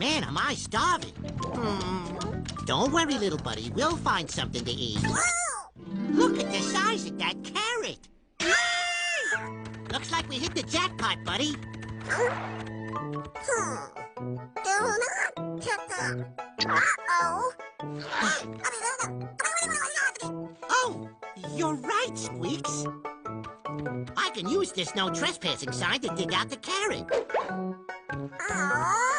Man, am I starving. Don't worry, little buddy. We'll find something to eat. Look at the size of that carrot. Looks like we hit the jackpot, buddy. Do not hit that. Uh-oh. Oh, you're right, Squeaks. I can use this no trespassing sign to dig out the carrot. Oh.